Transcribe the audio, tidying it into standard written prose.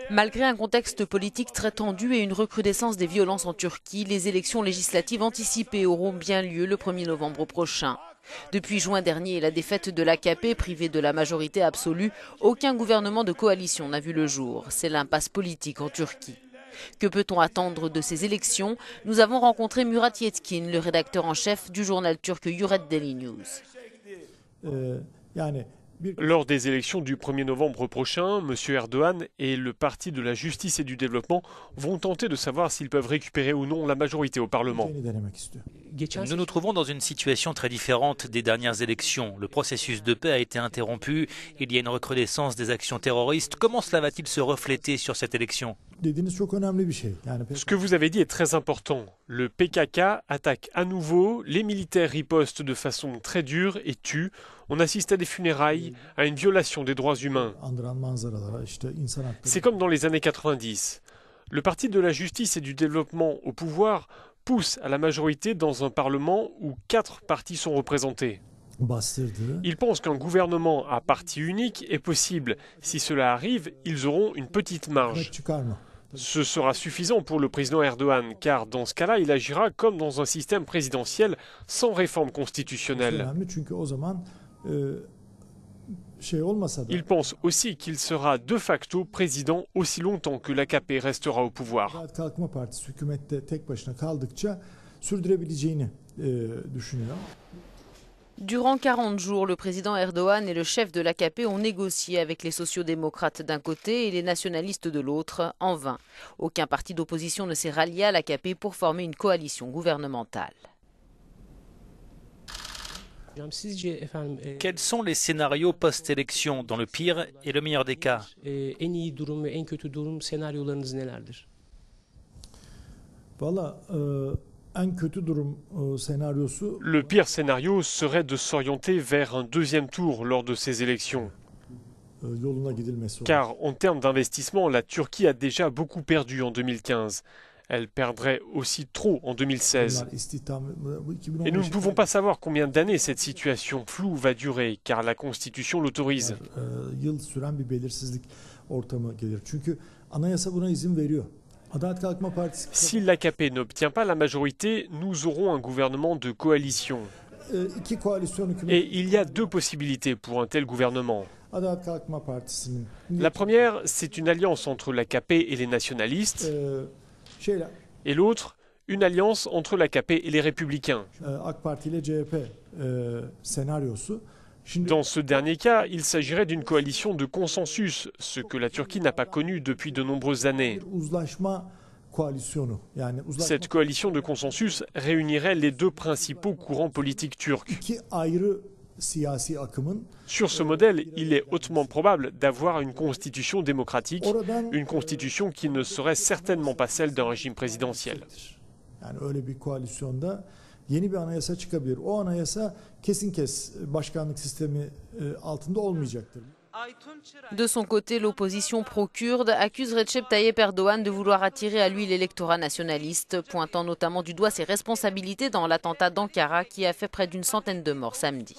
Malgré un contexte politique très tendu et une recrudescence des violences en Turquie, les élections législatives anticipées auront bien lieu le 1er novembre prochain. Depuis juin dernier et la défaite de l'AKP privée de la majorité absolue, aucun gouvernement de coalition n'a vu le jour. C'est l'impasse politique en Turquie. Que peut-on attendre de ces élections? Nous avons rencontré Murat Yetkin, le rédacteur en chef du journal turc Hürriyet Daily News. Lors des élections du 1er novembre prochain, M. Erdogan et le Parti de la Justice et du Développement vont tenter de savoir s'ils peuvent récupérer ou non la majorité au Parlement. Nous nous trouvons dans une situation très différente des dernières élections. Le processus de paix a été interrompu, il y a une recrudescence des actions terroristes. Comment cela va-t-il se refléter sur cette élection ? Ce que vous avez dit est très important. Le PKK attaque à nouveau, les militaires ripostent de façon très dure et tuent. On assiste à des funérailles, à une violation des droits humains. C'est comme dans les années 90. Le Parti de la Justice et du Développement au pouvoir pousse à la majorité dans un Parlement où 4 partis sont représentés. Ils pensent qu'un gouvernement à parti unique est possible. Si cela arrive, ils auront une petite marge. Ce sera suffisant pour le président Erdogan, car dans ce cas-là, il agira comme dans un système présidentiel sans réforme constitutionnelle. Il pense aussi qu'il sera de facto président aussi longtemps que l'AKP restera au pouvoir. Durant 40 jours, le président Erdogan et le chef de l'AKP ont négocié avec les sociodémocrates d'un côté et les nationalistes de l'autre, en vain. Aucun parti d'opposition ne s'est rallié à l'AKP pour former une coalition gouvernementale. Quels sont les scénarios post-élection dans le pire et le meilleur des cas? Le pire scénario serait de s'orienter vers un deuxième tour lors de ces élections. Car en termes d'investissement, la Turquie a déjà beaucoup perdu en 2015. Elle perdrait aussi trop en 2016. Et nous ne pouvons pas savoir combien d'années cette situation floue va durer, car la Constitution l'autorise. Si l'AKP n'obtient pas la majorité, nous aurons un gouvernement de coalition. Et il y a 2 possibilités pour un tel gouvernement. La première, c'est une alliance entre l'AKP et les nationalistes. Et l'autre, une alliance entre l'AKP et les républicains. Dans ce dernier cas, il s'agirait d'une coalition de consensus, ce que la Turquie n'a pas connu depuis de nombreuses années. Cette coalition de consensus réunirait les 2 principaux courants politiques turcs. Sur ce modèle, il est hautement probable d'avoir une constitution démocratique, une constitution qui ne serait certainement pas celle d'un régime présidentiel. De son côté, l'opposition pro-kurde accuse Recep Tayyip Erdogan de vouloir attirer à lui l'électorat nationaliste, pointant notamment du doigt ses responsabilités dans l'attentat d'Ankara qui a fait près d'une centaine de morts samedi.